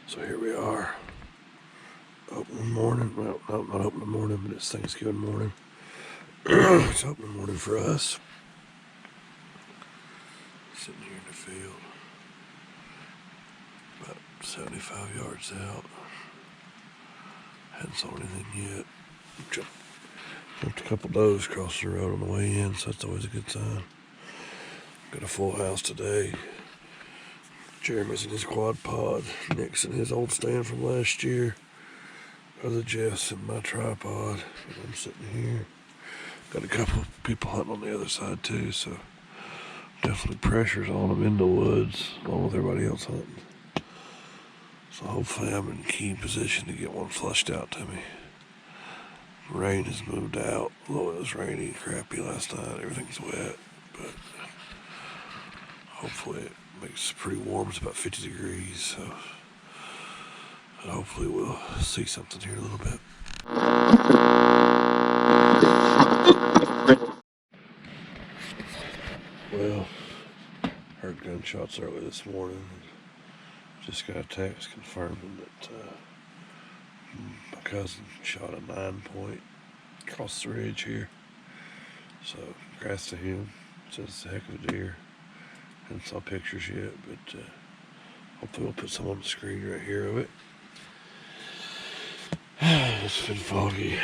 So here we are, opening morning. Well, no, not opening morning, but it's Thanksgiving morning. It's opening morning for us. Sitting here in the field, about 75 yards out. Hadn't saw anything yet. Jumped a couple does across the road on the way in, so that's always a good sign. Got a full house today. Jeremy's in his quad pod. Nick's in his old stand from last year. Brother Jeff's in my tripod. And I'm sitting here. Got a couple of people hunting on the other side too, so definitely pressure's on them in the woods, along with everybody else hunting. So hopefully I'm in key position to get one flushed out to me. Rain has moved out, although it was rainy and crappy last night. Everything's wet, but hopefully it makes it pretty warm. It's about 50 degrees, so and hopefully we'll see something here in a little bit. Well, heard gunshots early this morning. Just got a text confirming that my cousin shot a 9-point across the ridge here. So, congrats to him. Says it's a heck of a deer. Haven't saw pictures yet, but hopefully we'll put some on the screen right here of it. It's been foggy.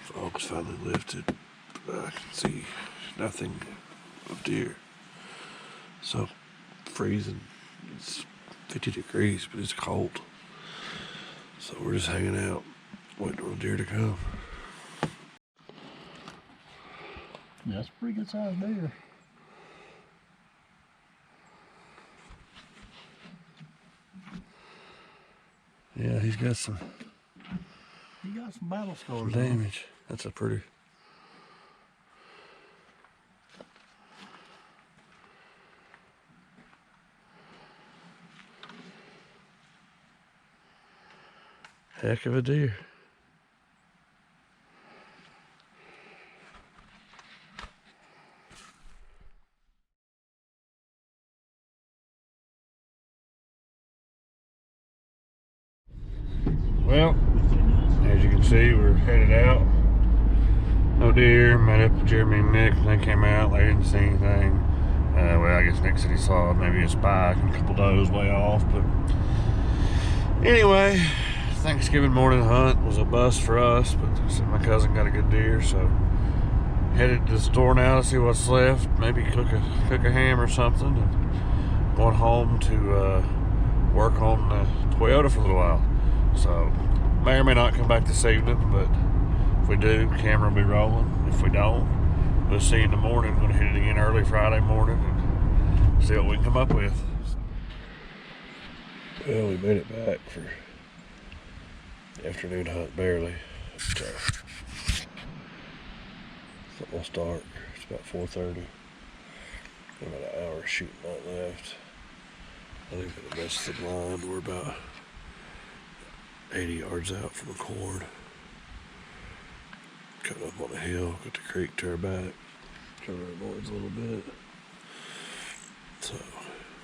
Fog's finally lifted. I can see nothing of deer. So, freezing. It's 50 degrees, but it's cold. So we're just hanging out, waiting on the deer to come. Yeah, that's a pretty good sized deer. Yeah, he's got some. He got some battle scars. Some damage. That's a pretty. Heck of a deer. Well, as you can see, we're headed out. No deer. Met up with Jeremy and Nick. They came out. They didn't see anything. Well, I guess Nick said he saw maybe a spike and a couple does way off. But anyway, Thanksgiving morning hunt was a bust for us. But my cousin got a good deer, so headed to the store now to see what's left. Maybe cook a ham or something. And going home to work on the Toyota for a little while. So may or may not come back this evening, but if we do, camera will be rolling. If we don't, we'll see you in the morning. I'm going to hit it again early Friday morning and see what we can come up with. Well, we made it back for the afternoon hunt, barely. It's almost dark. It's about 4:30. About an hour shooting out left. I think for the rest of the blind, we're about 80 yards out from a cord. Cut up on a hill, got the creek to our back. Turn our boards a little bit. So,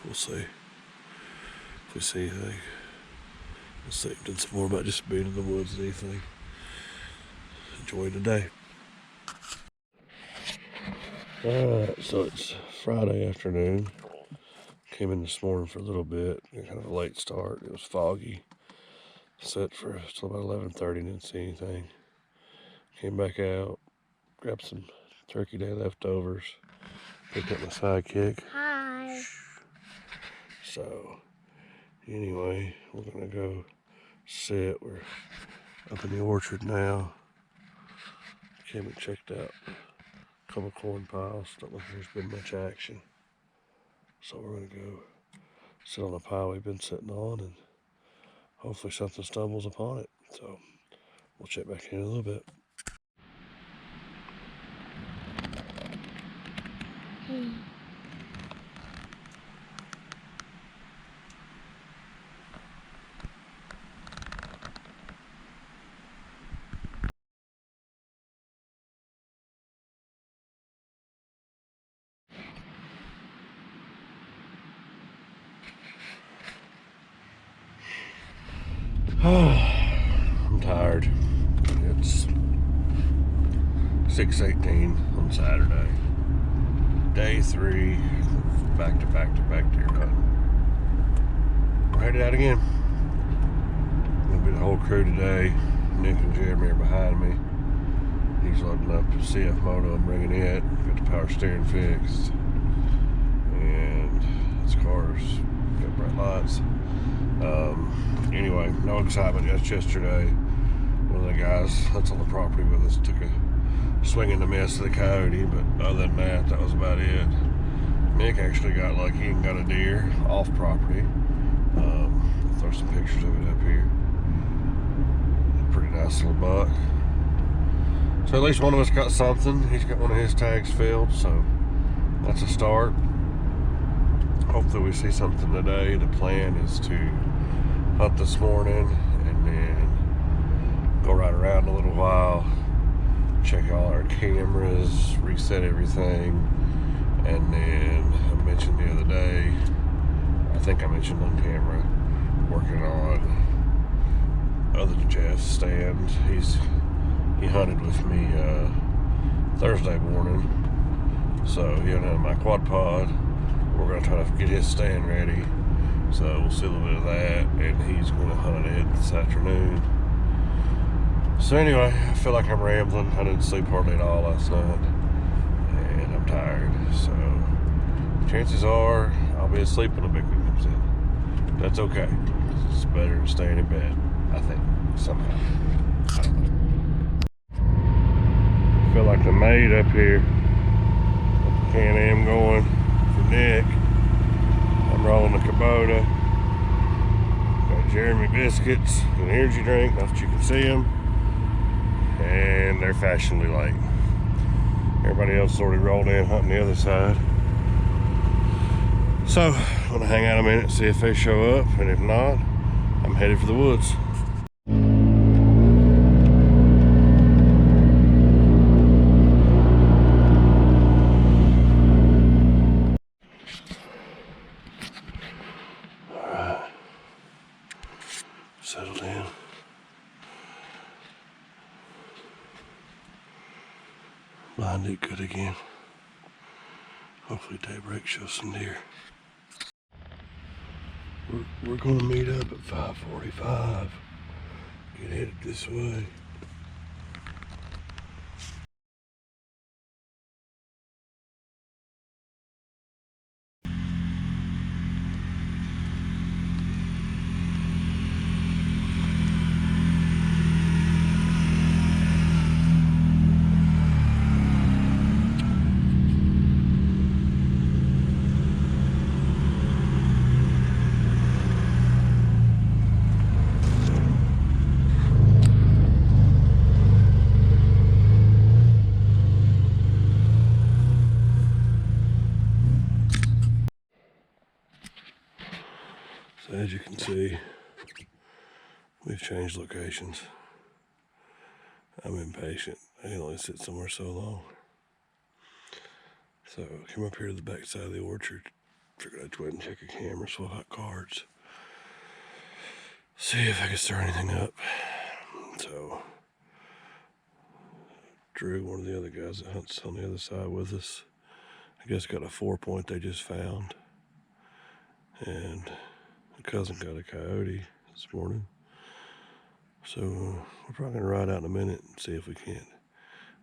we'll see. If we see anything. We'll see. It's more about just being in the woods than anything. Enjoying the day. Alright, so it's Friday afternoon. Came in this morning for a little bit. Kind of a late start. It was foggy. Sat for till about 11:30, didn't see anything. Came back out, grabbed some Turkey Day leftovers, picked up my sidekick. Hi. So, anyway, we're gonna go sit. We're up in the orchard now. Came and checked out a couple corn piles. Don't think there's been much action. So we're gonna go sit on the pile we've been sitting on and hopefully something stumbles upon it. So we'll check back in a little bit. I'm tired. It's 6:18 on Saturday. Day 3, back to back deer hunting. We're headed out again. Gonna be the whole crew today. Nick and Jeremy are behind me. He's loading up the CF Moto. I'm bringing it. Got the power steering fixed. And this car's got bright lights. Anyway, no excitement. Just yesterday, one of the guys that's on the property with us took a swing and a miss to the coyote, but other than that, that was about it. Nick actually got lucky and got a deer off property. I'll throw some pictures of it up here. Pretty nice little buck. So at least one of us got something. He's got one of his tags filled, so that's a start. Hopefully we see something today. The plan is to hunt this morning and then go right around a little while, check all our cameras, reset everything, and then I mentioned the other day, I think I mentioned on camera, working on other Jeff's stand. He hunted with me Thursday morning, so he hunted my quad pod. We're gonna try to get his stand ready, so we'll see a little bit of that, and he's gonna hunt it this afternoon. So anyway, I feel like I'm rambling. I didn't sleep hardly at all last night, and I'm tired. So chances are I'll be asleep when the big one comes in. That's okay. It's better than staying in bed, I think, somehow. I don't know. I feel like the maid up here. Got the Can-Am going for Nick. I'm rolling the Kubota. Got Jeremy biscuits, an energy drink, not that you can see them. And they're fashionably late. Everybody else already rolled in hunting the other side. So, I'm gonna hang out a minute, see if they show up, and if not, I'm headed for the woods. Alright. Settled in. Blind it good again. Hopefully daybreak shows some deer. We're gonna meet up at 5:45. Get headed this way. So as you can see, we've changed locations. I'm impatient. I can only sit somewhere so long. So I came up here to the back side of the orchard. Figured I'd go ahead and check a camera, swap out cards. See if I can stir anything up. So Drew, one of the other guys that hunts on the other side with us, I guess got a 4-point they just found. And the cousin got a coyote this morning. So we're probably gonna ride out in a minute and see if we can't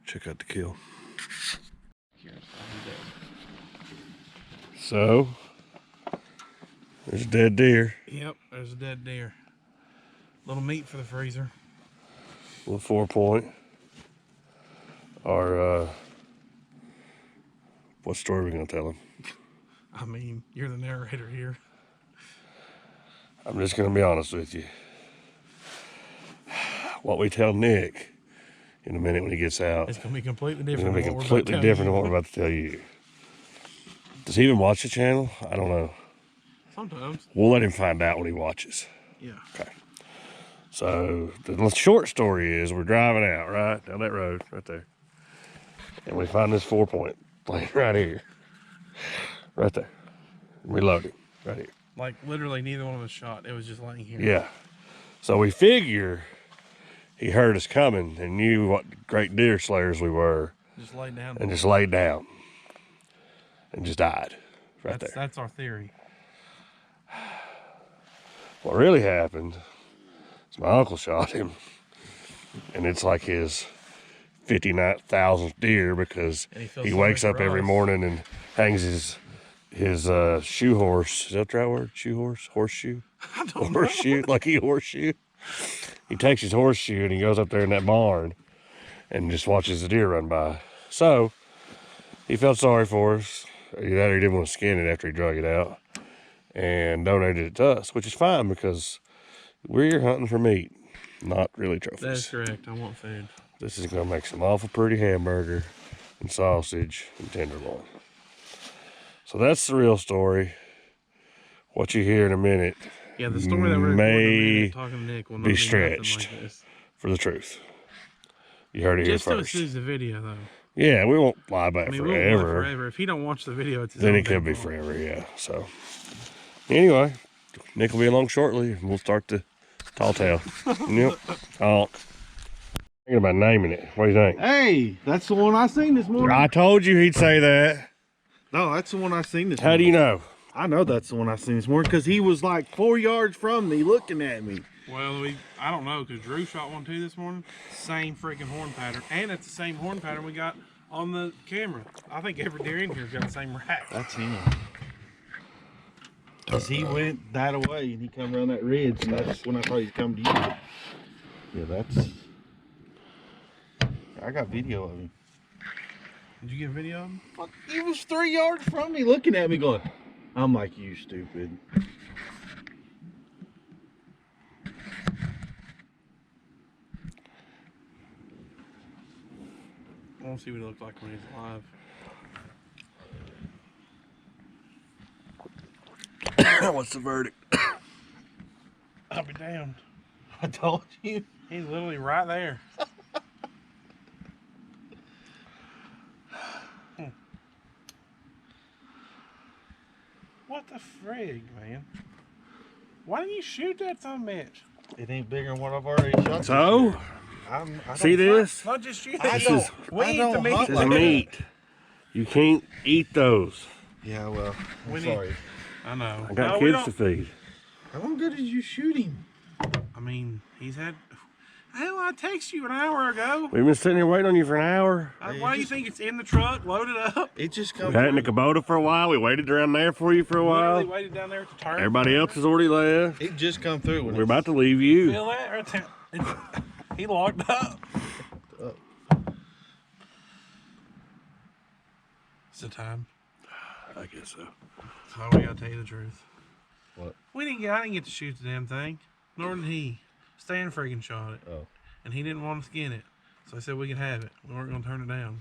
check out the kill. So there's a dead deer. Yep, there's a dead deer. Little meat for the freezer. Little 4-point. Our what story are we gonna tell him? I mean, you're the narrator here. I'm just gonna be honest with you. What we tell Nick in a minute when he gets out, It's gonna be completely it's different. gonna be completely different than what we're about to tell you. Does he even watch the channel? I don't know. Sometimes. We'll let him find out when he watches. Yeah. Okay. So the short story is we're driving out, right? Down that road, right there. And we find this 4-point laying right here. Right there. We load him right here. Like literally neither one of us shot. It was just laying here. Yeah. So we figure he heard us coming and knew what great deer slayers we were. Just laid down. And just laid down. And just died. Right there. That's our theory. What really happened is my uncle shot him. And it's like his 59,000th deer because he wakes up every morning and hangs his shoe horse. Is that the right word? Shoe horse? Horseshoe? I don't horseshoe? know. Like he horseshoe? He takes his horseshoe and he goes up there in that barn and just watches the deer run by. So, he felt sorry for us. Either he didn't want to skin it after he drug it out and donated it to us, which is fine because we're here hunting for meat, not really trophies. That's correct. I want food. This is going to make some awful pretty hamburger and sausage and tenderloin. So that's the real story. What you hear in a minute Yeah, the story that we're may talking to Nick will not be be stretched like this. for the truth. You heard it here Just so it first. sees the video, though. Yeah, we won't lie about it We won't lie forever. forever. If he don't watch the video, it's his Then own it could be fault. forever, yeah. So, anyway, Nick will be along shortly, and we'll start the tall tale. Yep. Honk. Thinking about naming it. What do you think? Hey, that's the one I seen this morning. I told you he'd say that. No, that's the one I seen this How morning. do you know? I know that's the one I seen this morning because he was like 4 yards from me looking at me. Well, I don't know, because Drew shot one too this morning. Same freaking horn pattern. And it's the same horn pattern we got on the camera. I think every deer in here's got the same rack. That's him. Because he went that away and he come around that ridge, and that's when I thought he'd come to you. Yeah, that's... I got video of him. Did you get a video of him? Fuck, he was 3 yards from me looking at me going, I'm like, you stupid. I want to see what he looked like when he was alive. What's the verdict? I'll be damned. I told you. He's literally right there. What the frig, man? Why didn't you shoot that son of a bitch? It ain't bigger than what I've already shot. So, I see this? Not just you. I This don't- is we I eat don't the meat. hunt This is like that. meat. You can't eat those. Yeah, well, I'm We need- sorry. I know. I got No, we kids to don't- feed. How good did you shoot him? I mean, he's had. Hell, I texted you an hour ago. We've been sitting here waiting on you for an hour. Hey, Why do you think it's in the truck, loaded up? It just We comes. had it in the Kubota for a while. We waited around there for you for a Literally while. waited down there at the turn. Everybody else has already left. It just come through. When We're about to leave you. Feel that right there? He locked up. It's the time. I guess so. Oh, we gotta tell you the truth. What? I didn't get to shoot the damn thing. Nor did he. Stan freaking shot it. Oh. And he didn't want to skin it. So I said we could have it. We weren't gonna turn it down.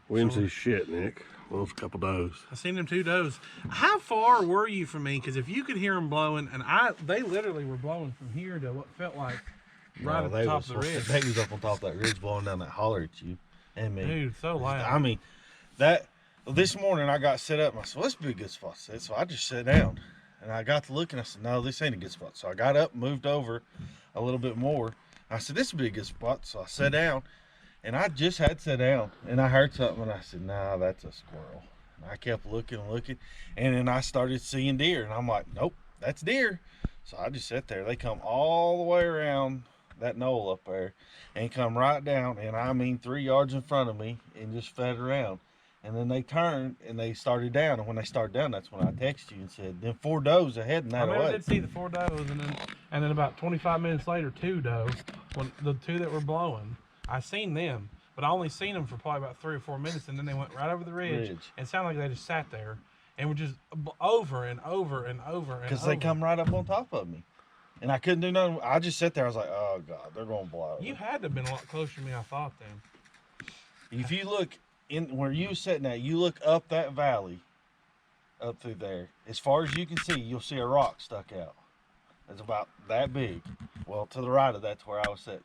We didn't see shit, Nick. Well, it's a couple does. I seen them 2 does. How far were you from me? Because if you could hear them blowing, and they literally were blowing from here to what felt like right at the top of the ridge. They was up on top of that ridge blowing down that holler at you and me. Dude, so loud. I mean, this morning I got set up and I said, well, this would be a good spot. I said, so I just sat down and I got to look and I said, no, this ain't a good spot. So I got up, moved over a little bit more. I said, this would be a good spot. So I sat down and I just had sat down and I heard something and I said, nah, that's a squirrel. And I kept looking and looking and then I started seeing deer and I'm like, nope, that's deer. So I just sat there. They come all the way around that knoll up there and come right down and I mean 3 yards in front of me and just fed around. And then they turned and they started down. And when they started down, that's when I texted you and said, then 4 does are heading that I way. did see the 4 does, and then about 25 minutes later, 2 does. When the 2 that were blowing, I seen them, but I only seen them for probably about 3 or 4 minutes, and then they went right over the ridge. And it sounded like they just sat there and were just over and over and over and Because over. they come right up on top of me. And I couldn't do nothing. I just sat there. I was like, oh, God, they're going to blow. You had to have been a lot closer to me, I thought, then. If you look in where you was sitting at, you look up that valley, up through there. As far as you can see, you'll see a rock stuck out. It's about that big. Well, to the right of that's where I was sitting.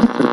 Bye.